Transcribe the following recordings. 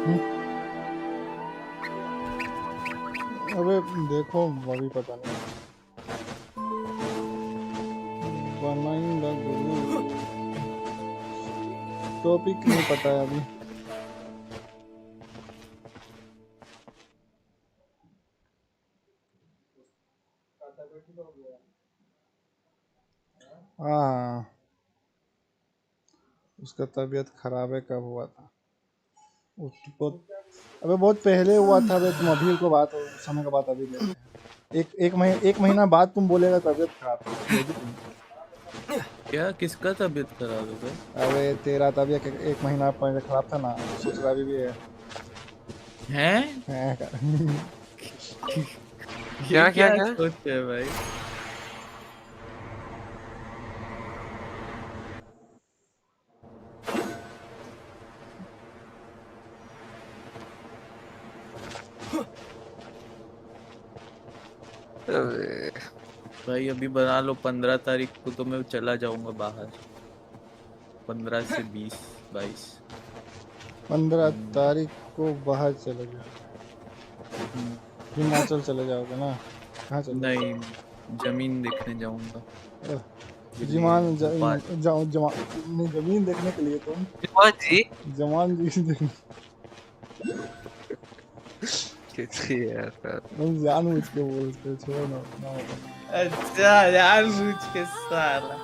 अबे देखो अभी पता नहीं बनाएंगा गुरु टॉपिक नहीं पता है अभी। हाँ उसका तबीयत खराब है, कब हुआ था? बहुत अबे बहुत पहले हुआ था बे, तुम अभी को बात समय का बात अभी ले रहे हैं। एक महीना बाद तुम बोलेगा तबीयत खराब है। क्या किसका तबीयत खराब है भाई? अबे तेरा तबीयत एक महीना पहले खराब था ना, सोच रहा अभी भी है। हैं? क्या क्या क्या सोच है भाई? भाई अभी बना लो, 15 तारीख को तो मैं चला जाऊंगा बाहर। 15 से 20 22 15 तारीख को बाहर चले जाओ, हिमाचल चले जाओगे ना? कहाँ चले? नहीं, जमीन देखने जाऊंगा। जमान जमीन देखने के लिए तुम जमान जी देखने जानबूझ के बोलते, छोड़ ना। अच्छा जानबूझ के साला।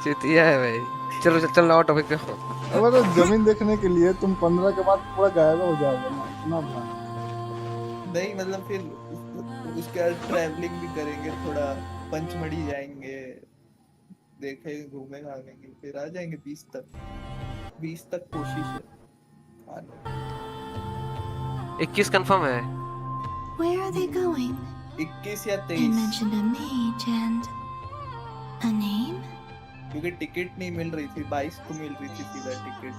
चितिया है भाई। चलो चल लाओ टॉपिक पे। अब तो जमीन देखने के लिए तुम 15 के बाद पूरा गायब हो जाओगे ना, इतना नहीं मतलब फिर उसके बाद ट्रैवलिंग भी करेंगे, थोड़ा पंचमढ़ी जाएंगे, देखेंगे, घूमेंगे, आएंगे, फिर आ जाएंगे 20 तक कोशिश है। 21 कंफर्म है। Where are they going? 21 या They 23, mentioned a mage and a name. क्योंकि टिकट नहीं मिल रही थी, 22 को मिल रही थी सीधा टिकट,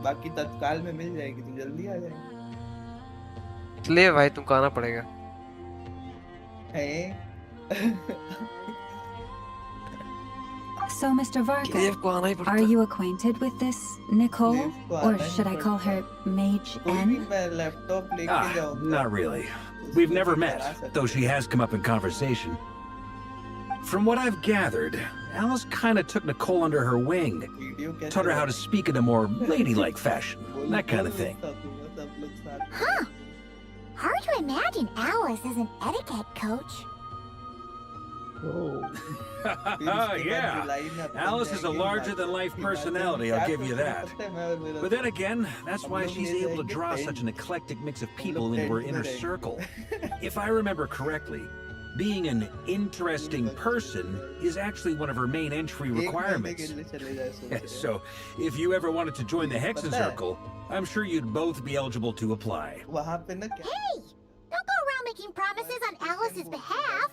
बाकी तत्काल में मिल जाएगी तो जल्दी आ जाएंगे। ले भाई तुमको आना पड़ेगा। So, Mr. Varka, are you acquainted with this Nicole? Or should I call her Mage N? Not really. We've never met, though she has come up in conversation. From what I've gathered, Alice kinda took Nicole under her wing, taught her how to speak in a more ladylike fashion, that kind of thing. Huh. Hard to imagine Alice as an etiquette coach. Yeah, Alice is a larger-than-life personality, I'll give you that. But then again, that's why she's able to draw such an eclectic mix of people into her inner circle. If I remember correctly, being an interesting person is actually one of her main entry requirements. So, if you ever wanted to join the Hexen Circle, I'm sure you'd both be eligible to apply. Hey! Don't go around making promises on Alice's behalf.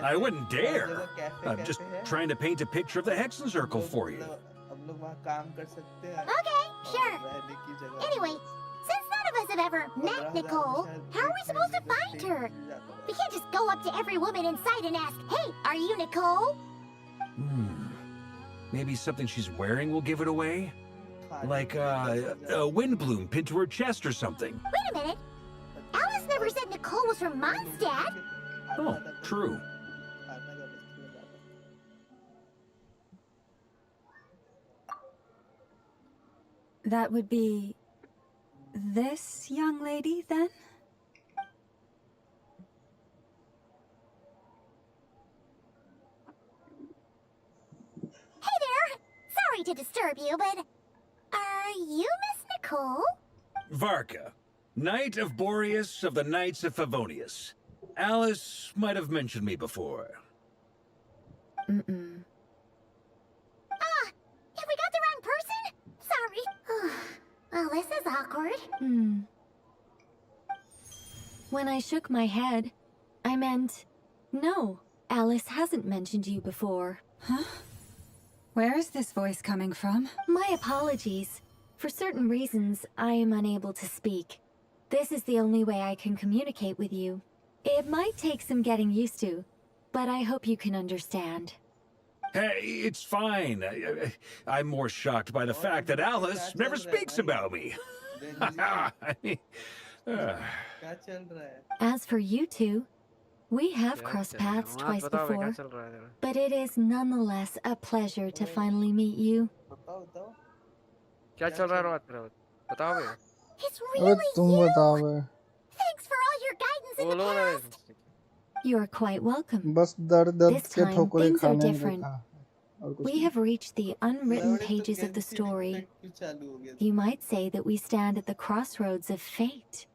I wouldn't dare. I'm just trying to paint a picture of the Hexen Circle for you. Okay, sure. Anyway, since none of us have ever met Nicole, how are we supposed to find her? We can't just go up to every woman in sight and ask, "Hey, are you Nicole?" Maybe something she's wearing will give it away? Like a wind bloom pinned to her chest or something. Wait a minute. Alice never said Nicole was from Mondstadt. Oh, true. That would be this young lady, then? Hey there! Sorry to disturb you, but are you Miss Nicole? Varka, Knight of Boreas of the Knights of Favonius. Alice might have mentioned me before. Mm-mm. Have we got the wrong person? Sorry. Well, this is awkward. When I shook my head, I meant, no, Alice hasn't mentioned you before. Huh? Where is this voice coming from? My apologies. For certain reasons, I am unable to speak. This is the only way I can communicate with you. It might take some getting used to, but I hope you can understand. Hey, it's fine. I'm more shocked by the fact that Alice never speaks about me. I mean, क्या चल रहा है? As for you two, we have क्या crossed चल रहा है? paths बात twice बताओ भाई, क्या before, चल रहा है तेरा? but it is nonetheless a pleasure to finally meet you. बताओ बताओ क्या चल रहा है बात तेरा? बताओ भाई। It's अबे really तुम you! बताओ बे। Thanks for all your guidance in the बोलो ना रे। past! You're quite welcome. बस दर्द दर्द This के time, ठोकरे things are खाने में different. देखा और कुछ We नहीं। have reached the unwritten लवड़े तो pages of the Genshin story. Effect क्यों चालू हो गया? You might say that we stand at the crossroads of fate.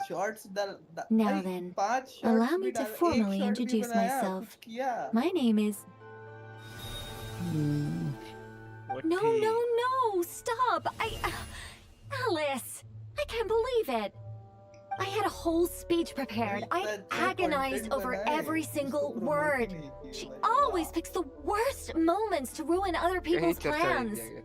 Shorts डाल Now भाई, then, 5 शॉर्ट्स allow भी me to डाला, एक formally शॉर्ट भी introduce बनाया, myself. कुछ किया? My name is... No, वट्टी। no, no! Stop! Alice! I can't believe it! I had a whole speech prepared. I agonized over every single word. She always picks the worst moments to ruin other कहीं people's चर्चा नहीं plans. किया गया।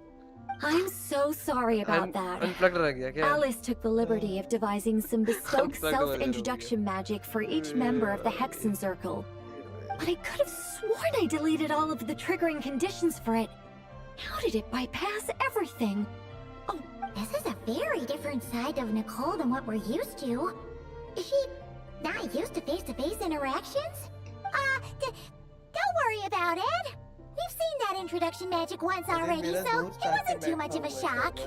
I'm so sorry about that. Unplugged रह गया क्या? Alice took the liberty of devising some bespoke Unplugged self-introduction magic for each member of the Hexen Circle. But I could have sworn I deleted all of the triggering conditions for it. How did it bypass everything? This is a very different side of Nicole than what we're used to. Is she not used to face-to-face interactions? Don't worry about it. We've seen that introduction magic once already, so it wasn't too much of a shock.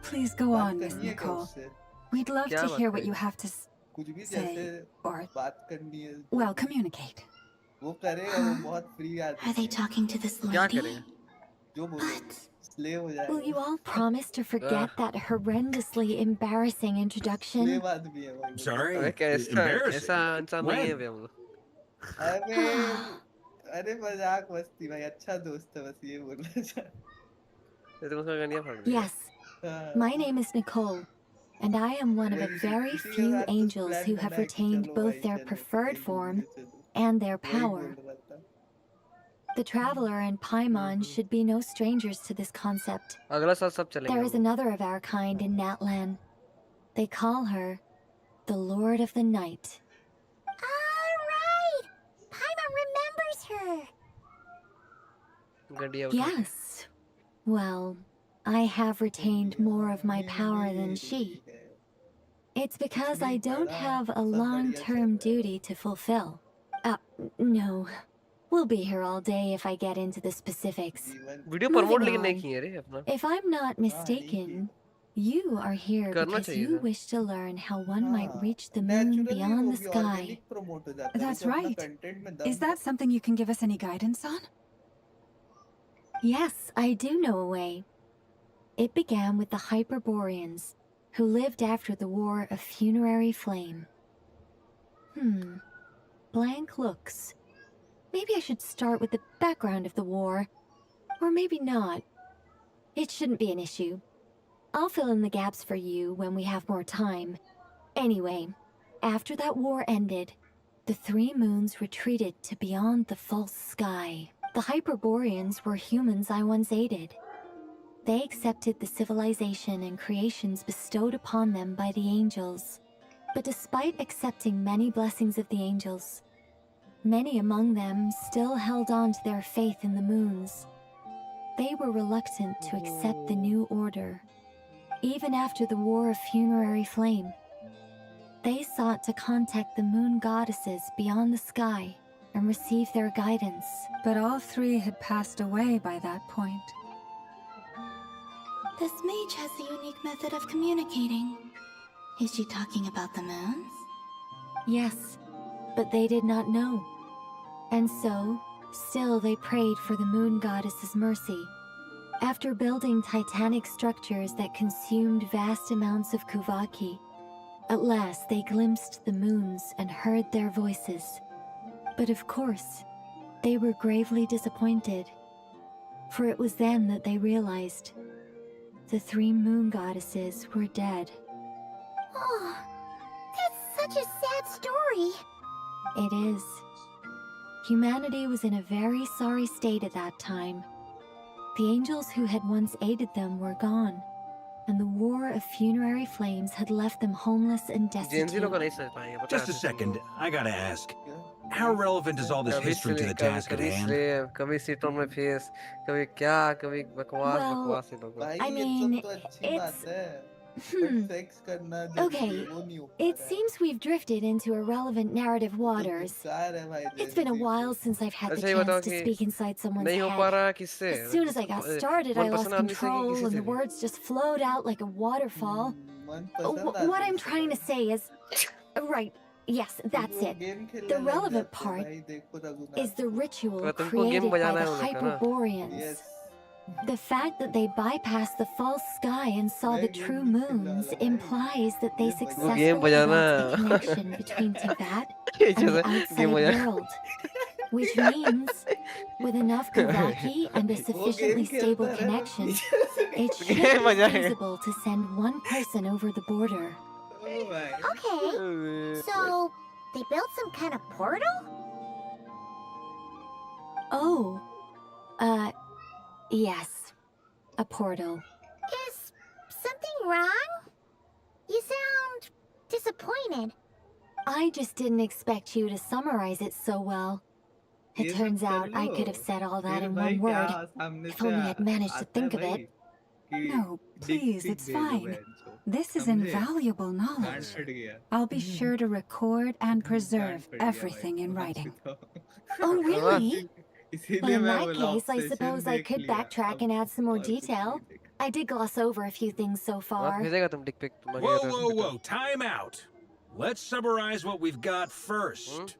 Please go on, Miss Nicole. We'd love क्या to बात hear है? what you have to कुछ भी say, जैसे or, बात करनी है well, communicate. वो करेगा, वो बहुत फ्री आदमी Are they है, talking to this क्या lady? करेगा? जो बोले स्लेव हो Will you जाएगा, all promise to forget that horrendously embarrassing introduction? Slave आदमी है भाई वो। sorry. अबे कैसा Embarrassing. ऐसा इंसान नहीं है When? बे हम लोग। अरे मजाक मस्ती भाई, अच्छा दोस्त है, बस ये बोलना चाह ये तो उसका गनिया फाड़ दिया। Yes, my name is Nicole, and I am one of a very few angels who have retained both their preferred form and their power. The Traveler and Paimon should be no strangers to this concept. अगला साल सब चलेंगे There हम is लोग। another of our kind in Natlan. They call her the Lord of the Night. Alright! Paimon remembers her! गड्डिया उठा। Yes. Well, I have retained more of my power than she. It's because I don't have a long-term duty to fulfill. No. We'll be here all day if I get into the specifics. Video Moving promote लेकिन on. नहीं किए रे अपना। If I'm not mistaken, you are here करना because चाहिए you था। wish to learn how one might reach the moon beyond the sky. That's right. Is that something you can give us any guidance on? Yes, I do know a way. It began with the Hyperboreans, who lived after the War of Funerary Flame. Blank looks. Maybe I should start with the background of the war. Or maybe not. It shouldn't be an issue. I'll fill in the gaps for you when we have more time. Anyway, after that war ended, the three moons retreated to beyond the false sky. The Hyperboreans were humans I once aided. They accepted the civilization and creations bestowed upon them by the angels. But despite accepting many blessings of the angels, many among them still held on to their faith in the moons. They were reluctant to accept the new order. Even after the War of Funerary Flame, they sought to contact the moon goddesses beyond the sky and receive their guidance. But all three had passed away by that point. This mage has a unique method of communicating. Is she talking about the moons? Yes, but they did not know. And so, still they prayed for the moon goddess's mercy. After building titanic structures that consumed vast amounts of Kuvaki, at last they glimpsed the moons and heard their voices. But of course, they were gravely disappointed. For it was then that they realized the three moon goddesses were dead. Oh, that's such a sad story. It is. Humanity was in a very sorry state at that time. The angels who had once aided them were gone, and the War of Funerary Flames had left them homeless and जेएनजी लोग destitute. नहीं समझ पाएंगे पता Just है a second, I gotta ask. How relevant is all this कभी history to the task at कभी hand? slave, कभी sit on my face, कभी क्या, कभी बकवास Well, बकवास ही लोग। भाई I ये mean, सब तो अच्छी बात it's... है Hmm. बट सेक्स करना जरूरी है Okay, वो नहीं हो पा it रहा है seems we've drifted into irrelevant narrative तो waters. धिक्कार है भाई It's been a जेंजी को while since I've had the अच्छा ये बताओ chance to कि speak inside someone's नहीं हो पा head. रहा किससे? As soon as I got started, I lost मनपसंद आदमी से कि control किसी and से the भी? words just flowed out like a waterfall. मनपसंद What आदमी I'm से trying to भाई say is... Right, yes, that's वो it. गेम खेलने The लग relevant जाते part भाई देखो रघुनाथ is the को ritual तो तुमको गेम created by बजाना the है उनका ना? Hyperboreans. Yes The fact that they bypassed the false sky and saw मैं the गेम true नहीं खेलने moons वाला भाई implies that they मुझे बजा वो गेम successfully बजाना built a connection between Tibet ये and the जैसे गेम outside बजाना world, which means with enough Kavaki and a वो sufficiently गेम stable खेलता रहना connection, पीछे से it should game be बजाएगा। feasible to send one person over the border. ओ भाई Okay, so they built some kind of portal? Oh, yes, a portal. Is something wrong? You sound disappointed. I just didn't expect you to summarize it so well. ये It सब turns कर out I low could have said all that फिर in भाई one क्या word, सामने if से only I'd managed to आता है think of भाई it. कि No, डिक please, पिक it's दे दो fine. बहन This is समझे invaluable गांड knowledge. फट गया I'll be sure to record and गांड preserve फट गया भाई everything in समझ writing. तो Oh, really? Well, इसीलिए in मैं that बोला case, I obsession suppose I देख could लिया backtrack अब and add some more और कुछ detail. नहीं देखा I did gloss over a few things so मत far. भेजेगा तुम डिक पिक तुम Whoa, मांगेगा whoa, तो whoa, time out. Let's summarize what we've got first.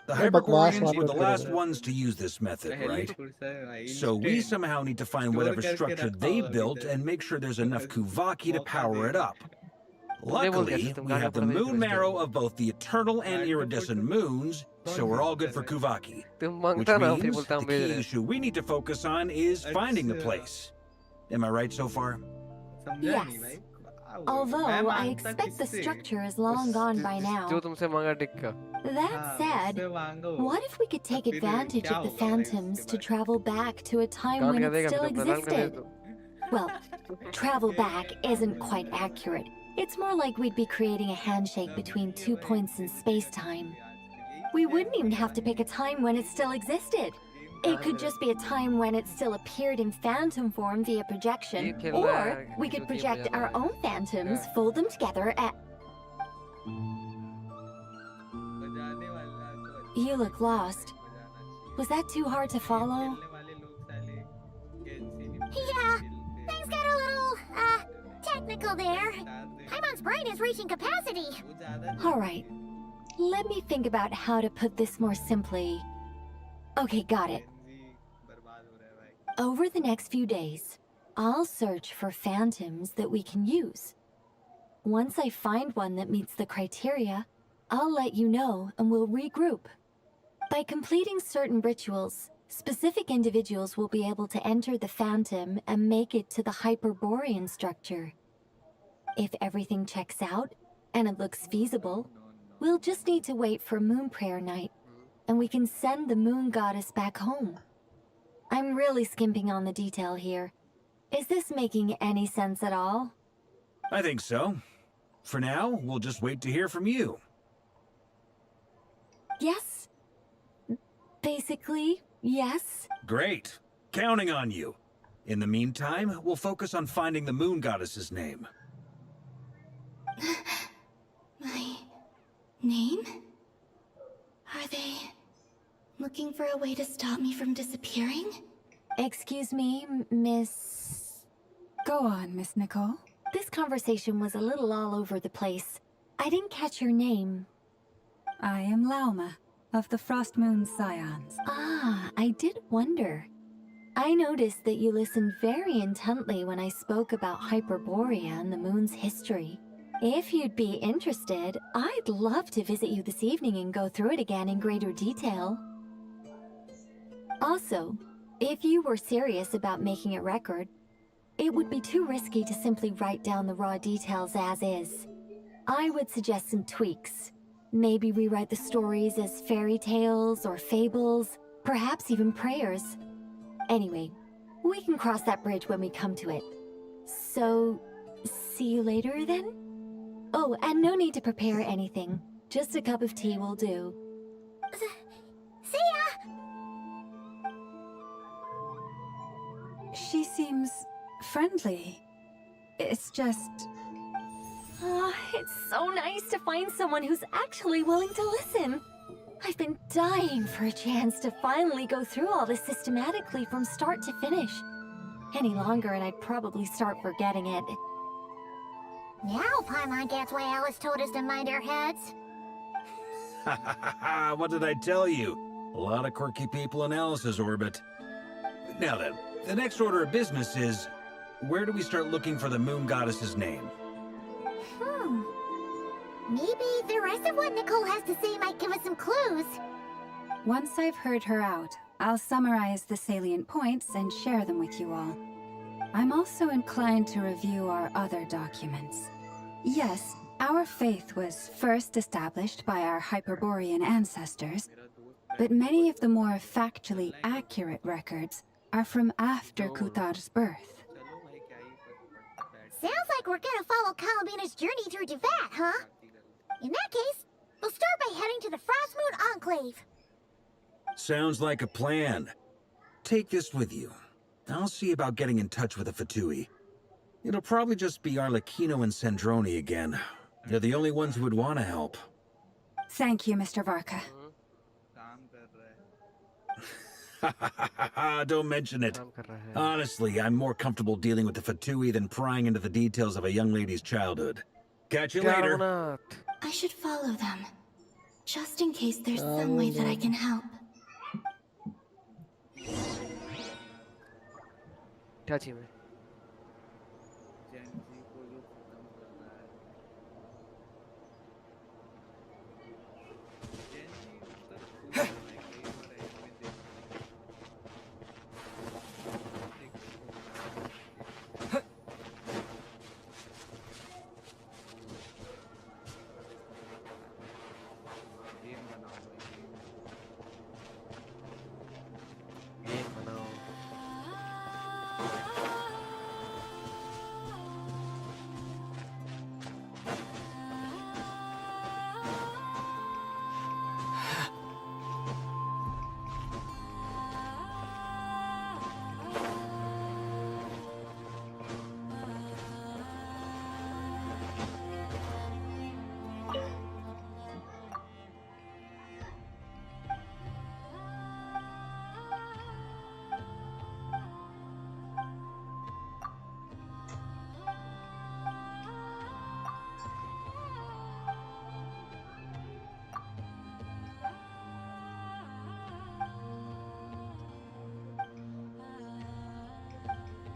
The ये बकवास Hyperboreans were मत the करो last यार। ones to use this method, पहली right? फुर्सत है भाई So we instant somehow need to find store whatever करके structure रखा they होगा built इधर and make sure there's enough Kuvaki to मौका power it देने up. तुमने बोल दिया Luckily, तुम we गांड have the का moon भेज marrow of both the eternal and गांड का iridescent photo moons, so we're all good for कौन भेजता है Kuvaki. तुम Which मांगता ना फिर means बोलता the हम भेज key रहे हैं। issue we need to focus on is finding the अच्छा place. Am I right so far? समझा नहीं Yes. भाई Although मैं I मांगता expect the किससे structure is long gone by जो now. तुमसे मांगा डिक का। That हाँ said, मुझसे मांगो what if we could take फिर advantage क्या of the होगा भाई phantoms उसके to बाद travel back to a time गांड when का it देगा still फिर अपना गांड का भेज existed? दो। Well, travel back isn't quite accurate. It's more like we'd be creating a handshake between 2 points in space-time. We wouldn't even have to pick a time when it still existed. It could just be a time when it still appeared in phantom form via projection, or we could project our own phantoms, fold them together, and... बजाने वाला तो You look lost. Was that too hard to follow? खेलने वाले लोग साले Genshin Yeah, things got a little, technical there. Paimon's brain is reaching capacity. वो ज्यादा Alright, let me think about how to put this more simply. Okay, got it. गेंजी बर्बाद हो रहा है भाई Over the next few days, I'll search for phantoms that we can use. Once I find one that meets the criteria, I'll let you know and we'll regroup. By completing certain rituals, specific individuals will be able to enter the phantom and make it to the Hyperborean structure. If everything checks out, and it looks feasible, we'll just need to wait for Moon Prayer Night, and we can send the Moon Goddess back home. I'm really skimping on the detail here. Is this making any sense at all? I think so. For now, we'll just wait to hear from you. Yes. Basically, yes. Great. Counting on you. In the meantime, we'll focus on finding the moon goddess's name. My name? Are they looking for a way to stop me from disappearing? Excuse me, Miss... Go on, Miss Nicole. This conversation was a little all over the place. I didn't catch your name. I am Lauma, of the Frost Moon Scions. Ah, I did wonder. I noticed that you listened very intently when I spoke about Hyperborea and the moon's history. If you'd be interested, I'd love to visit you this evening and go through it again in greater detail. Also, if you were serious about making a record, it would be too risky to simply write down the raw details as is. I would suggest some tweaks. Maybe rewrite the stories as fairy tales or fables, perhaps even prayers. Anyway, we can cross that bridge when we come to it. So, see you later then? Oh, and no need to prepare anything. Just a cup of tea will do. See ya! She seems friendly. It's just... It's so nice to find someone who's actually willing to listen. I've been dying for a chance to finally go through all this systematically from start to finish. Any longer and I'd probably start forgetting it. Now Paimon gets why Alice told us to mind our heads. Ha ha ha ha! What did I tell you? A lot of quirky people in Alice's orbit. Now then, the next order of business is, where do we start looking for the moon goddess's name? Maybe the rest of what Nicole has to say might give us some clues. Once I've heard her out, I'll summarize the salient points and share them with you all. I'm also inclined to review our other documents. Yes, our faith was first established by our Hyperborean ancestors, but many of the more factually accurate records are from after Kutar's birth. Sounds like we're gonna follow Columbina's journey through Duvat, huh? In that case, we'll start by heading to the Frostmoon Enclave. Sounds like a plan. Take this with you. I'll see about getting in touch with the Fatui. It'll probably just be Arlecchino and Sandroni again. They're the only ones who would want to help. Thank you, Mr. Varka. Don't mention it. Honestly, I'm more comfortable dealing with the Fatui than prying into the details of a young lady's childhood. Catch you later. I should follow them, just in case there's some way that I can help. क्या चाहिए मैं?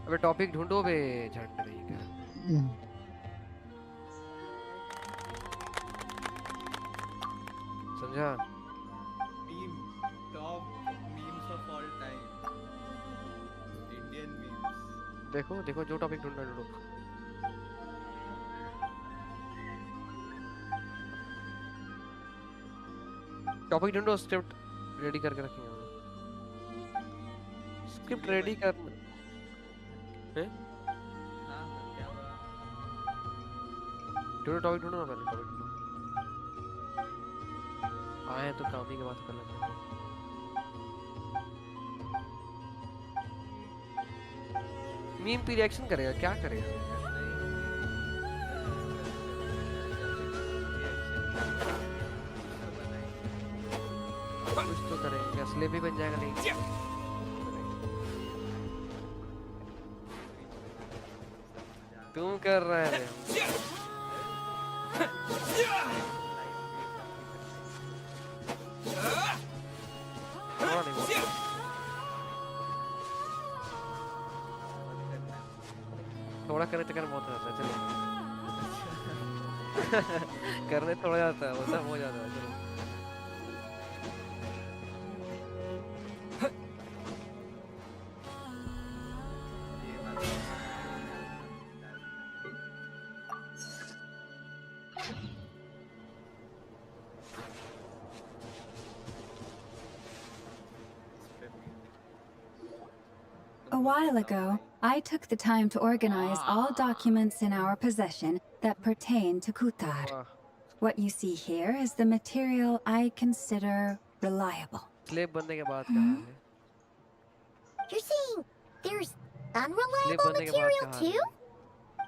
अबे topic ढूंढो बे झंड नहीं क्या समझा meme top memes of all time Indian memes देखो देखो जो टॉपिक ढूंढना ढूंढो टॉपिक ढूंढो स्क्रिप्ट रेडी करके रखेंगे स्क्रिप्ट रेडी करना हैं हां क्या हुआ ढूंढो टॉपिक ढूंढो ना पहले टॉपिक ढूंढो आए तो काम ही की बात कर लेते हैं मीम पे रिएक्शन करेगा क्या करेगा कुछ तो करेंगे असली भी बन जाएगा नहीं क्यों कर रहा है थोड़ा करने चक्कर बहुत जाता है चलो करने थोड़ा जाता है होता हो जाता है चलो A while ago, I took the time to organize all documents in our possession that pertain to Kutar. What you see here is the material I consider reliable. Slab बनने के बाद का हाल है. You're saying there's slab unreliable बनने के बाद material का हाल है. too?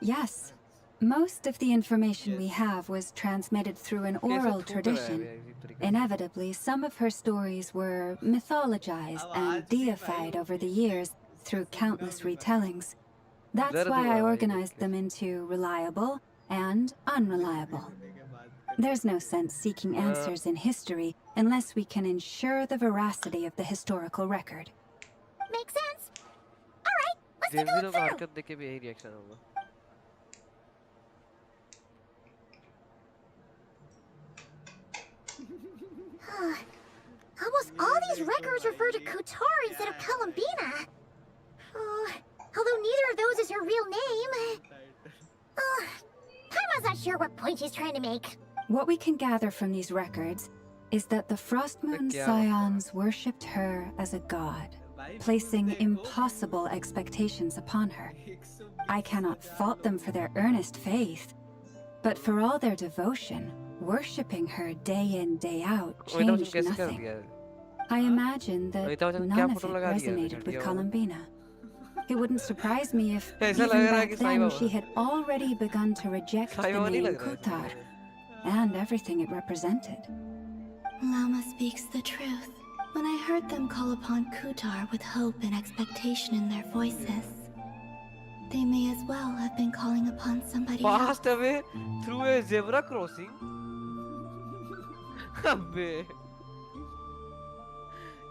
Yes. Most of the information we have was transmitted through an कैसे oral थूक रहा है tradition. बे इसी तरीके से. Inevitably, some of her stories were mythologized and deified over the years through countless retellings. That's दर्द why हो I रहा है ये organized देख के. them into reliable and unreliable. There's no sense seeking answers in history unless we can ensure the veracity of the historical record. Makes sense. Alright, let's take a Gen Z look का through. हरकत देख के भी यही reaction होगा. Almost all these records refer to Kutar instead of Columbina. Although neither of those is her real name. Taima's not sure what point she's trying to make. What we can gather from these records is that the Frost Moon Scions worshipped her as a god, placing impossible expectations upon her. I cannot fault them for their earnest faith, but for all their devotion, worshipping her day in, day out changed nothing. I imagine that none of it resonated with Columbina. It wouldn't surprise me if even back then she had already begun to reject the name Kutar and everything it represented. Lama speaks the truth. When I heard them call upon Kutar with hope and expectation in their voices, they may as well have been calling upon somebody else. Passed away through a zebra crossing. अबे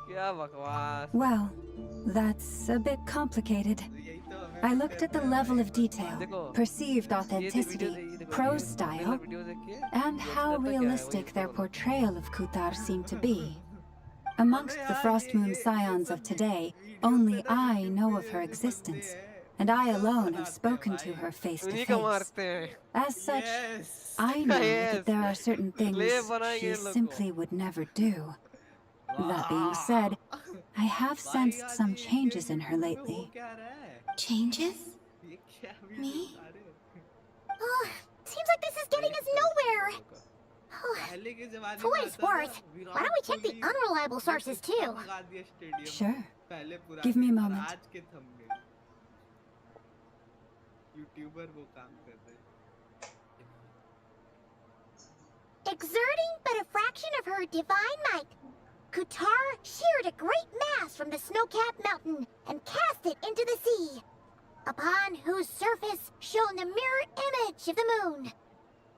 क्या बकवास. Well, that's a bit complicated. I looked at the level of detail, perceived authenticity, prose style, and how realistic their portrayal of Kutar seemed to be. Amongst the Frost Moon Scions of today, only I know of her existence, and I alone have spoken to her face to face. As such, I know that there are certain things she simply would never do. That being said, I have sensed some changes in her lately. Changes? Me? Seems like this is getting us nowhere. For what it's worth, why don't we check the unreliable sources too? Sure. Give me a moment. Exerting but a fraction of her divine might, Kutar sheared a great mass from the snow-capped mountain and cast it into the sea, upon whose surface shone the mirror image of the moon.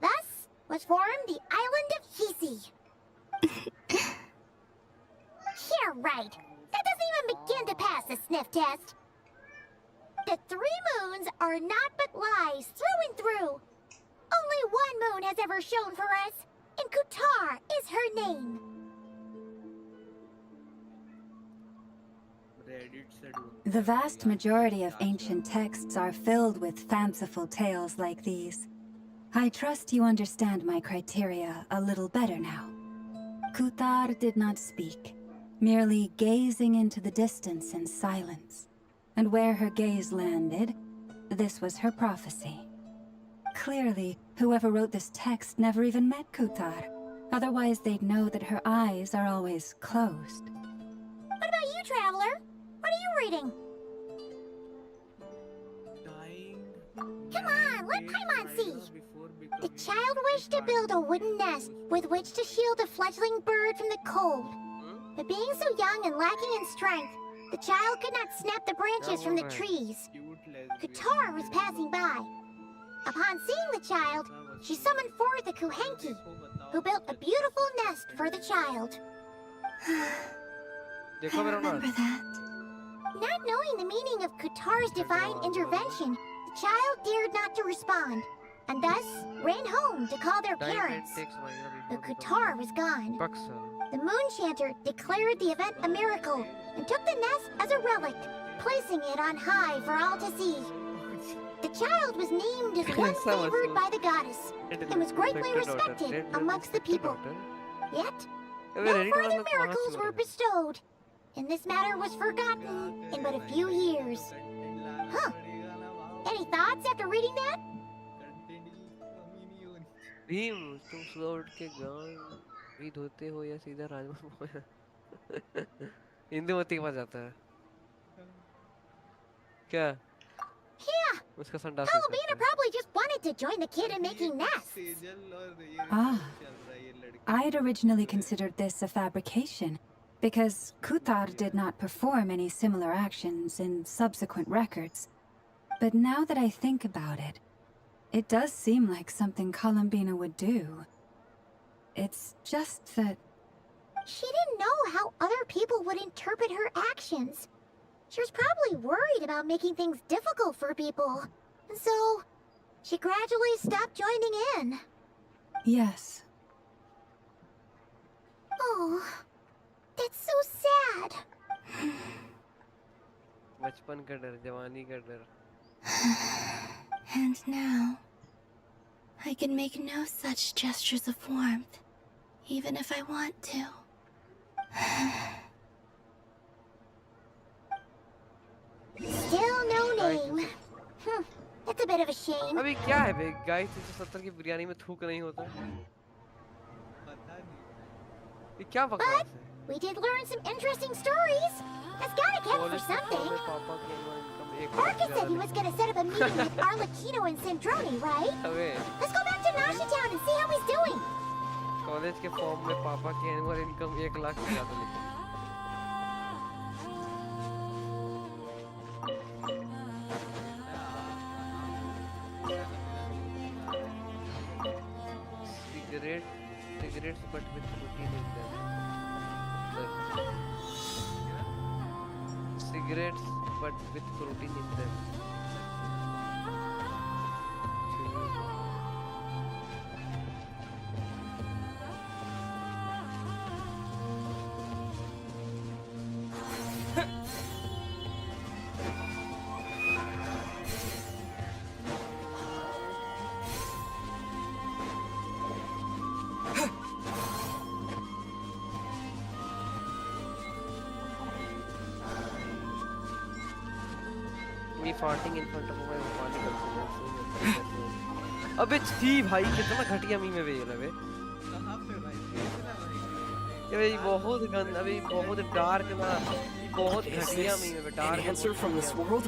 Thus was formed the island of Hisi. Yeah, right. That doesn't even begin to pass the sniff test. The 3 moons are not but lies through and through. Only one moon has ever shone for us, and Kutar is her name. The vast majority of ancient texts are filled with fanciful tales like these. I trust you understand my criteria a little better now. Kutar did not speak, merely gazing into the distance in silence. And where her gaze landed, this was her prophecy. Clearly, whoever wrote this text never even met Kutar. Otherwise, they'd know that her eyes are always closed. What about you, Traveler? What are you reading? Come on, let Paimon see. The child wished to build a wooden nest with which to shield a fledgling bird from the cold. But being so young and lacking in strength, the child could not snap the branches from the trees. Kutar was passing by. Upon seeing the child, she summoned forth the Kuhenki, who built a beautiful nest for the child. I remember that. Not knowing the meaning of Kutar's divine intervention, the child dared not to respond, and thus ran home to call their parents. But Kutar was gone. The moon chanter declared the event a miracle and took the nest as a relic, placing it on high for all to see. The child was named as one favored by the goddess and was greatly respected amongst the people. Yet, no further miracles were bestowed, and this matter was forgotten in but a few years. Huh. Any thoughts after reading that? Bhim तुम सुबह उठ के गांव भी धोते हो या सीधा राजमा इंदुमती के पास जाता है क्या? Yeah, उसका संडास यूज Palomina करता है। probably just wanted to join the kid in making nests. Sejal और ये Ah. चल रहा है ये लड़की। I'd originally considered this a fabrication, because Kuthar did not perform any similar actions in subsequent records. But now that I think about it, it does seem like something Columbina would do. It's just that... She didn't know how other people would interpret her actions. She was probably worried about making things difficult for people. So, she gradually stopped joining in. Yes. Oh, that's so sad. बचपन का डर, जवानी का डर। And now, I can make no such gestures of warmth, even if I want to. Still no name. That's a bit of a shame. अभी क्या है बे? Guys 370 की बिरयानी में थूक नहीं होता। पता नहीं। ये क्या बकवास है? We did learn some interesting stories. That's gotta count for college के something. में पापा की annual income 1 Marcus said he was gonna set up a meeting with Arlecchino and Sandrone, right? अबे Let's go back to Nashi Town and see how he's doing. College के form में पापा की annual income 1 lakh से ज्यादा लिखी। Cigarettes but with nicotine in them. Cigarettes but with protein in them. Me farting in front of my funny girlfriend. अबे छी भाई कितना घटिया मीम है बे ये ना बे। कहाँ पे भाई? भेजना भाई। ये भाई बहुत गंदा, अभी बहुत डार्क ना, बहुत घटिया मीम है dark. An answer from this world?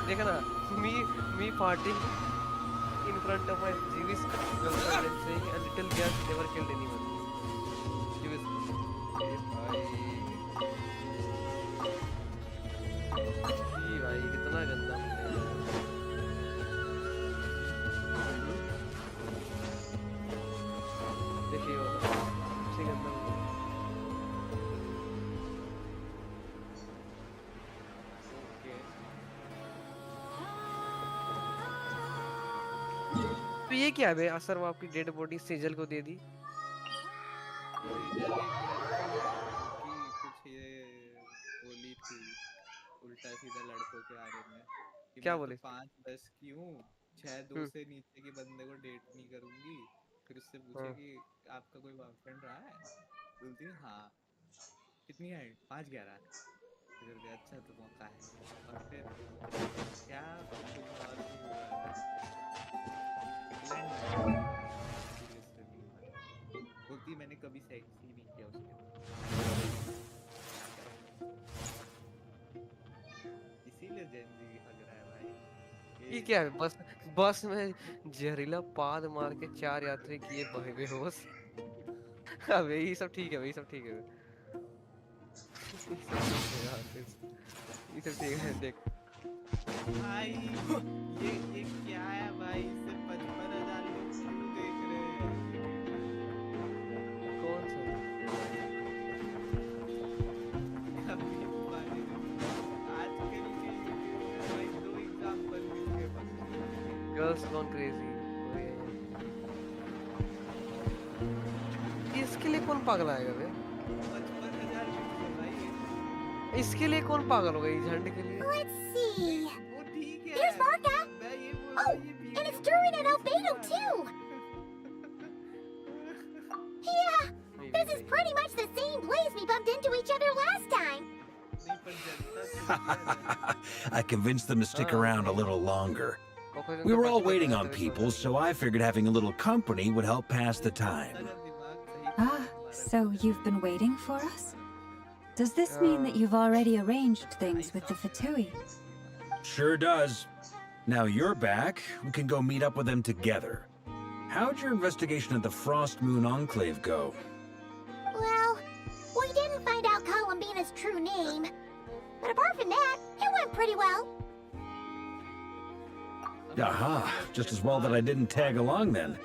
देखा ना, me farting in front of my Jewish girlfriend and saying a little girl never killed anyone. Jewish. भाई कितना गंदा मीम है। देखिए वो सबसे गंदा मीम है। तो ये क्या है बे? असर वो आपकी डेड बॉडी सेजल को दे दी। सेजल कुछ ये बोली थी उल्टा सीधा लड़कों के बारे में कि क्या मैं बोली? तो 5-10 की हूँ, 6-2 से नीचे के बंदे को डेट नहीं करूंगी। फिर उससे पूछे कि आपका कोई बॉयफ्रेंड रहा है? बोलती है हाँ। कितनी है? 5-11। फिर बोलते अच्छा तो मौका है। और फिर क्या कुछ और भी हुआ है। बोलती मैंने कभी सेक्स ही नहीं किया उसके साथ। इसीलिए जेनजी हग रहा है भाई। ये क्या है? बस में जहरीला पाद मार के 4 यात्री किए बेहोश। अबे ये सब ठीक है भाई, सब ठीक है। ये सब ठीक है देख। भाई ये क्या है भाई? इसे 55,000 लोग क्यों देख रहे हैं? कौन सा? आजकल के भाई 2 एग्जांपल मिल गए बस। Girls gone crazy. इसके लिए कौन पागल आएगा बे? 55,000 मिल गए भाई। इसके लिए कौन पागल होगा इस झंड के लिए? Let's see. वो ठीक है। Here's Marka. मैं ये बोल Oh, रहा हूँ, ये and it's Durin and Albedo too. Yeah, this is pretty much the same place we bumped into each other last time. नहीं पर जनता I convinced them to stick around a little longer. Caucasian We का were all बच्चा waiting बच्चा on बच्चा people, बच्चा। so I figured having a little company would help pass the time. दिमाग सही Ah, So you've been waiting for us? Does this mean that you've already arranged things with the Fatui? Sure does. Now you're back, we can go meet up with them together. How'd your investigation at the Frost Moon Enclave go? Well, we didn't find out Columbina's true name. But apart from that, it went pretty well. Aha, just as well that I didn't tag along then.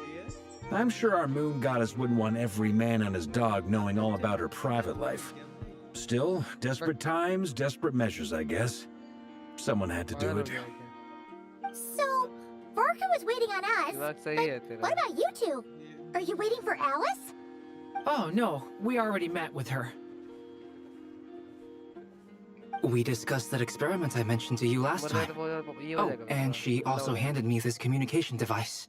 I'm sure our moon goddess wouldn't want every man and his dog knowing all about her private life. Still, desperate times, desperate measures, I guess. Someone had to do it. So, Varka was waiting on us. But what about you two? Are you waiting for Alice? Oh no, we already met with her. We discussed that experiment I mentioned to you last time. Oh, and she also handed me this communication device.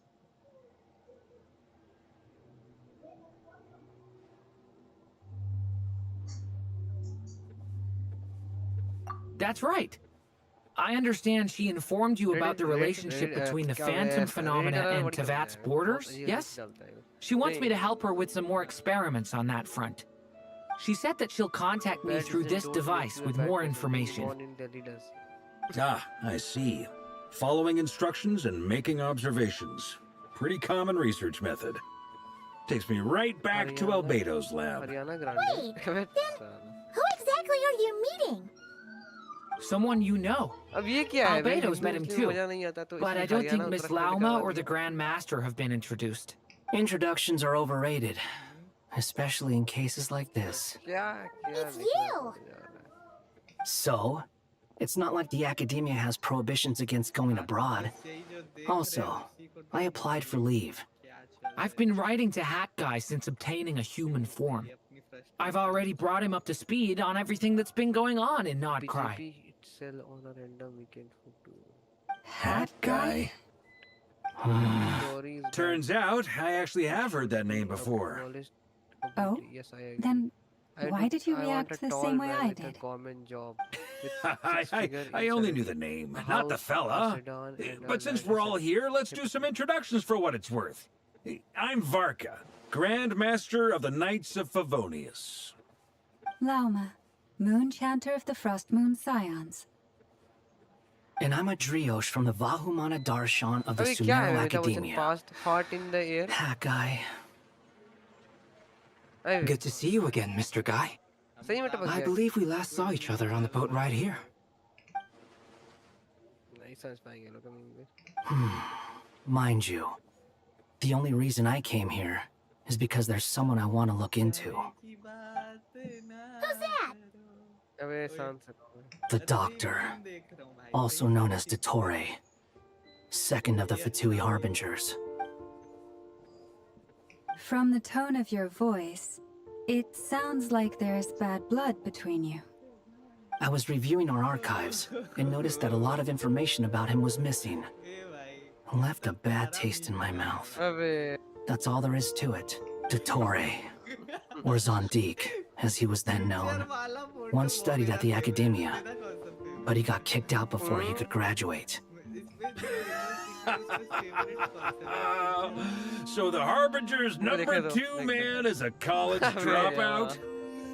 That's right. I understand she informed you about the relationship between the Phantom phenomena and Tevat's borders, yes? She wants me to help her with some more experiments on that front. She said that she'll contact me through this device with more information. Ah, I see. Following instructions and making observations. Pretty common research method. Takes me right back to Albedo's lab. Wait, then who exactly are you meeting? Someone you know. Albedo's met him too. But I don't think Miss Lauma or the Grand Master have been introduced. Introductions are overrated. Especially in cases like this. It's you! So? It's not like the academia has prohibitions against going abroad. Also, I applied for leave. I've been writing to Hat Guy since obtaining a human form. I've already brought him up to speed on everything that's been going on in Not Krai. Hat Guy? Turns out, I actually have heard that name before. Oh? Then why did you react the same way I did? I only knew the name, not the fella. But since we're all here, let's do some introductions for what it's worth. I'm Varka, Grand Master of the Knights of Favonius. Lauma, Moon Chanter of the Frost Moon Scions. And I'm a Driosh from the Vahumana Darshan of the Sumeru Academia. Hat Guy. Good to see you again, Mr. Guy. I believe we last saw each other on the boat right here. Mind you, the only reason I came here is because there's someone I want to look into. Who's that? The Doctor, also known as Dottore, second of the Fatui Harbingers. From the tone of your voice, it sounds like there's bad blood between you. I was reviewing our archives and noticed that a lot of information about him was missing. Left a bad taste in my mouth. That's all there is to it. Dottore, or Zondik, as he was then known, once studied at the Academia, but he got kicked out before he could graduate. So the Harbinger's #2 man is a college dropout?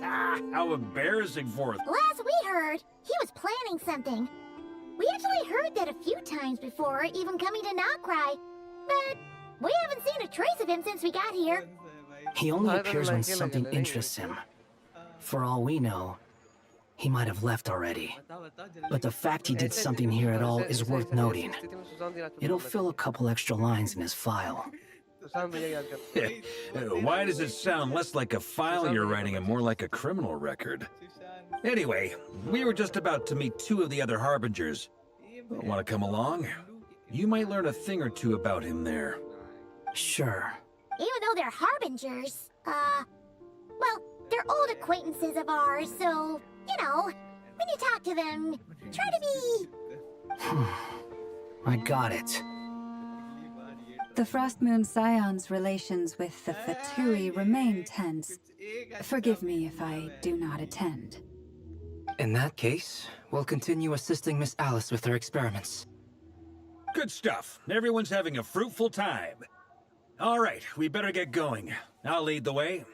Ah, how embarrassing for us. Last we heard, he was planning something. We actually heard that a few times before, even coming to Not Krai. But we haven't seen a trace of him since we got here. He only appears when something interests him. For all we know, he might have left already. But the fact he did something here at all is worth noting. It'll fill a couple extra lines in his file. Why does it sound less like a file you're writing and more like a criminal record? Anyway, we were just about to meet 2 of the other Harbingers. Want to come along? You might learn a thing or two about him there. Sure. Even though they're Harbingers, well, they're old acquaintances of ours, so, you know, when you talk to them, try to be... I got it. The Frost Moon Scions' relations with the Fatui remain tense. Forgive me if I do not attend. In that case, we'll continue assisting Miss Alice with her experiments. Good stuff. Everyone's having a fruitful time. All right, we better get going. I'll lead the way.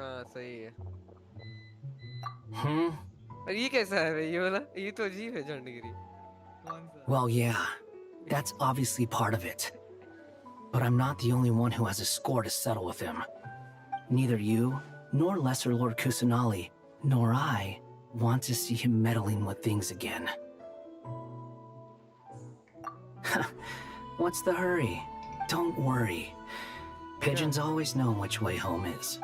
हाँ सही है। Hmm? और ये कैसा है भाई, ये वाला? ये तो अजीब है झंडगिरी। कौन सा? Well, yeah. That's obviously part of it. But I'm not the only one who has a score to settle with him. Neither you, nor Lesser Lord Kusanali, nor I want to see him meddling with things again. What's the hurry? Don't worry. Pigeons always know which way home is.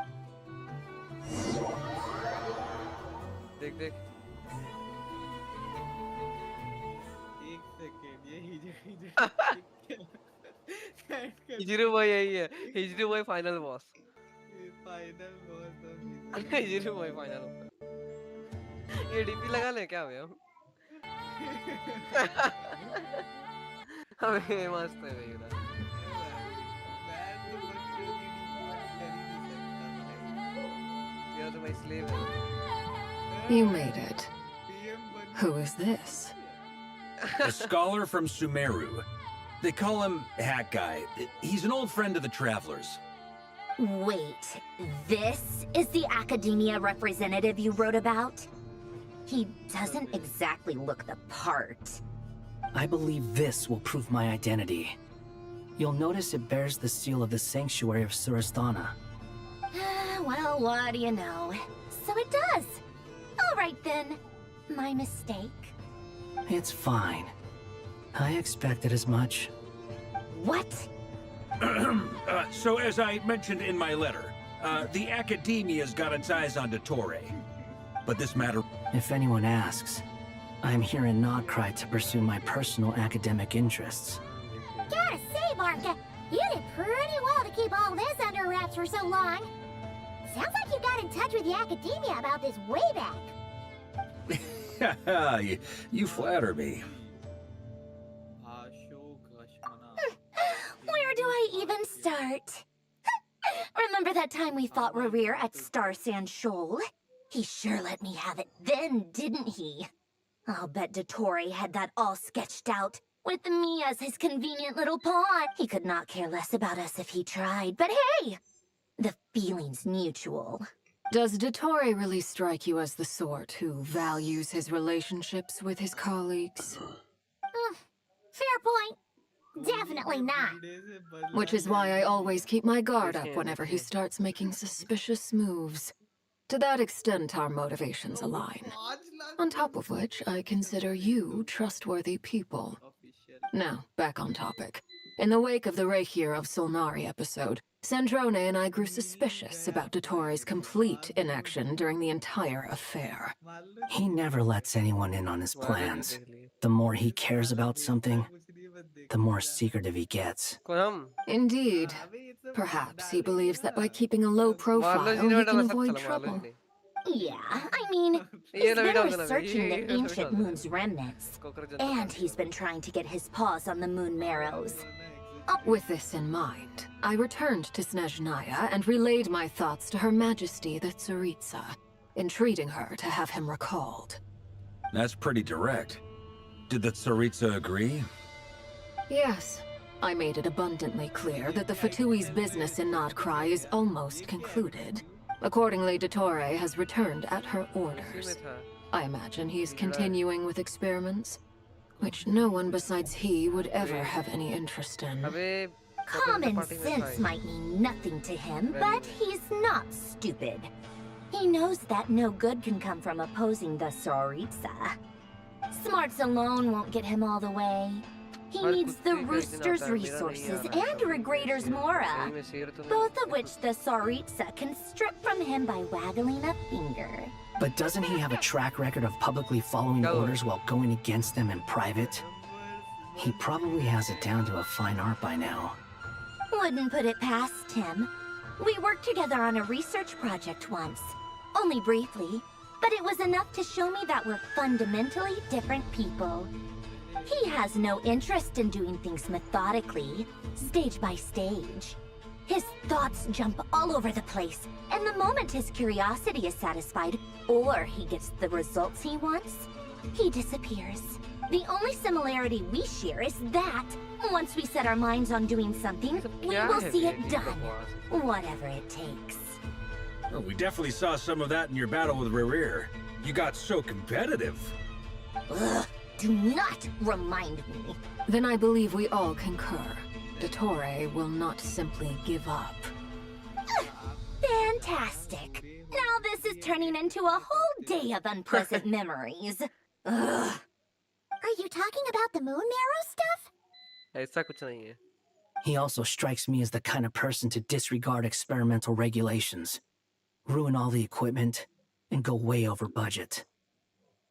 देख देख। एक second, ये हिजरू भाई यही है, हिजरू भाई final boss. Final boss. Hijru भाई final. ये डीपी लगा ले क्या भाई हम? अबे मस्त है भाई ना। ये तो भाई स्लेव है। You made it. Who is this? A scholar from Sumeru. They call him Hat Guy. He's an old friend of the Travelers. Wait, this is the academia representative you wrote about? He doesn't exactly look the part. I believe this will prove my identity. You'll notice it bears the seal of the Sanctuary of Surasthana. Well, what do you know? So it does. All right then. My mistake. It's fine. I expected as much. What? So as I mentioned in my letter, the Academia's got its eyes on Dottore. But this matter... If anyone asks, I'm here in Krai to pursue my personal academic interests. Gotta say, Marka, you did pretty well to keep all this under wraps for so long. Sounds like you got in touch with the academia about this way back. you flatter me. Where do I even start? Remember that time we fought Rerir at Star Sand Shoal? He sure let me have it then, didn't he? I'll bet Dottore had that all sketched out, with me as his convenient little pawn. He could not care less about us if he tried, but hey! The feeling's mutual. Does Dottore really strike you as the sort who values his relationships with his colleagues? Fair point. Definitely not. Which is why I always keep my guard up whenever he starts making suspicious moves. To that extent, our motivations align. On top of which, I consider you trustworthy people. Now, back on topic. In the wake of the Reikir of Solnari episode, Sandrone and I grew suspicious about Dottore's complete inaction during the entire affair. He never lets anyone in on his plans. The more he cares about something, the more secretive he gets. Indeed. Perhaps he believes that by keeping a low profile, he can avoid trouble. Yeah, I mean, he's been researching the ancient moon's remnants. And he's been trying to get his paws on the moon marrows. With this in mind, I returned to Snezhnaya and relayed my thoughts to Her Majesty the Tsaritsa, entreating her to have him recalled. That's pretty direct. Did the Tsaritsa agree? Yes. I made it abundantly clear that the Fatui's business in Krai is almost concluded. Accordingly, Dottore has returned at her orders. I imagine he's continuing with experiments, which no one besides he would ever have any interest in. Common sense might mean nothing to him, but he's not stupid. He knows that no good can come from opposing the Tsaritsa. Smarts alone won't get him all the way. He needs the Rooster's resources and Regrator's Mora, both of which the Tsaritsa can strip from him by waggling a finger. But doesn't he have a track record of publicly following orders while going against them in private? He probably has it down to a fine art by now. Wouldn't put it past him. We worked together on a research project once. Only briefly, but it was enough to show me that we're fundamentally different people. He has no interest in doing things methodically, stage by stage. His thoughts jump all over the place, and the moment his curiosity is satisfied, or he gets the results he wants, he disappears. The only similarity we share is that, once we set our minds on doing something, we will see it done, whatever it takes. Well, we definitely saw some of that in your battle with Rerir. You got so competitive. Ugh, do not remind me. Then I believe we all concur. Dottore will not simply give up. Fantastic. Now this is turning into a whole day of unpleasant memories. Ugh. Are you talking about the moon marrow stuff? ऐसा कुछ नहीं है. He also strikes me as the kind of person to disregard experimental regulations, ruin all the equipment, and go way over budget.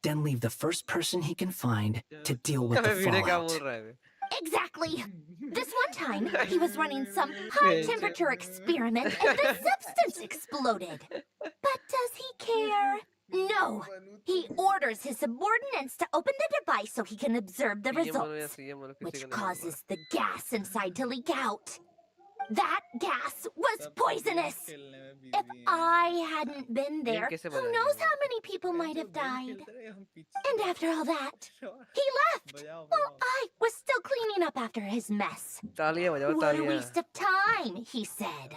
Then leave the first person he can find to deal with the fallout. Exactly. This one time, he was running some high-temperature experiment and the substance exploded. But does he care? No. He orders his subordinates to open the device so he can observe the results, which causes the gas inside to leak out. That gas was poisonous. If I hadn't been there, who knows how many people might have died. And after all that, he left. Well, I was still cleaning up after his mess. What a waste of time, he said.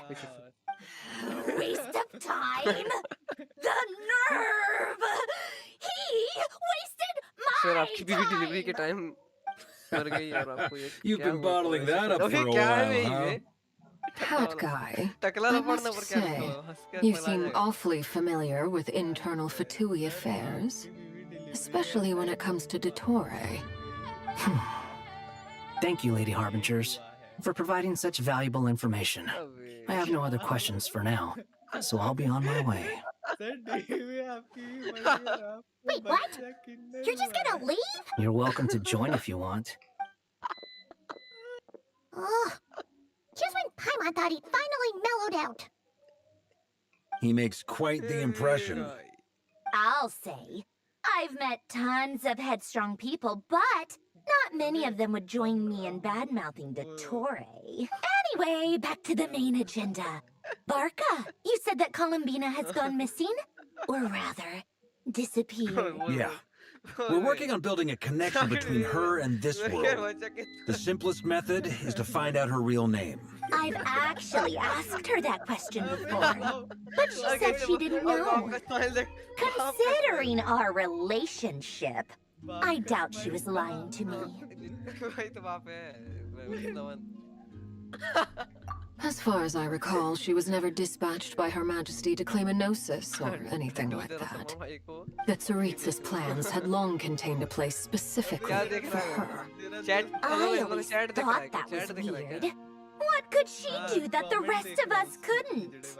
Waste of time? The nerve! He wasted my time! You've been bottling that up for a while, huh? That guy. I must say, you seem awfully familiar with internal Fatui affairs, especially when it comes to Dottore. Thank you, Lady Harbingers, for providing such valuable information. I have no other questions for now, so I'll be on my way. Wait, what? You're just gonna leave? You're welcome to join if you want. Ugh. Just when Paimon thought he'd finally mellowed out. He makes quite the impression. I'll say. I've met tons of headstrong people, but not many of them would join me in bad-mouthing Dottore. Anyway, back to the main agenda. Barca, you said that Columbina has gone missing? Or rather, disappeared. Yeah. We're working on building a connection between her and this world. The simplest method is to find out her real name. I've actually asked her that question before, but she said she didn't know. Considering our relationship, I doubt she was lying to me. As far as I recall, she was never dispatched by Her Majesty to claim a gnosis or anything like that. That Tsaritsa's plans had long contained a place specifically for her. I always thought that was weird. What could she do that the rest of us couldn't?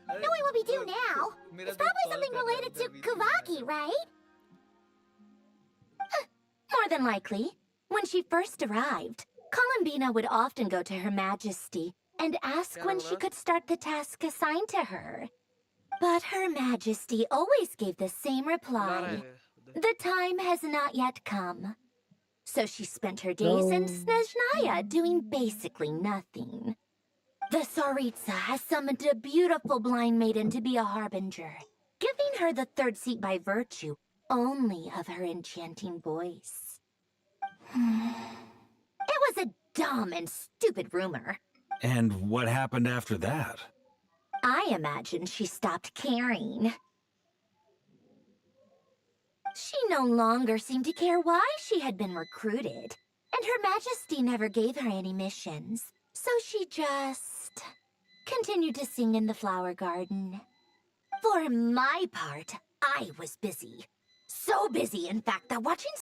Knowing what we do now, it's probably something related to Kavaki, right? More than likely. When she first arrived, Columbina would often go to Her Majesty and ask when she could start the task assigned to her. But Her Majesty always gave the same reply. The time has not yet come. So she spent her days in Snezhnaya doing basically nothing. The Tsaritsa has summoned a beautiful blind maiden to be a harbinger, giving her the third seat by virtue only of her enchanting voice. It was a dumb and stupid rumor. And what happened after that? I imagine she stopped caring. She no longer seemed to care why she had been recruited, and Her Majesty never gave her any missions, so she just continued to sing in the flower garden. For my part, I was busy. So busy, in fact, that watching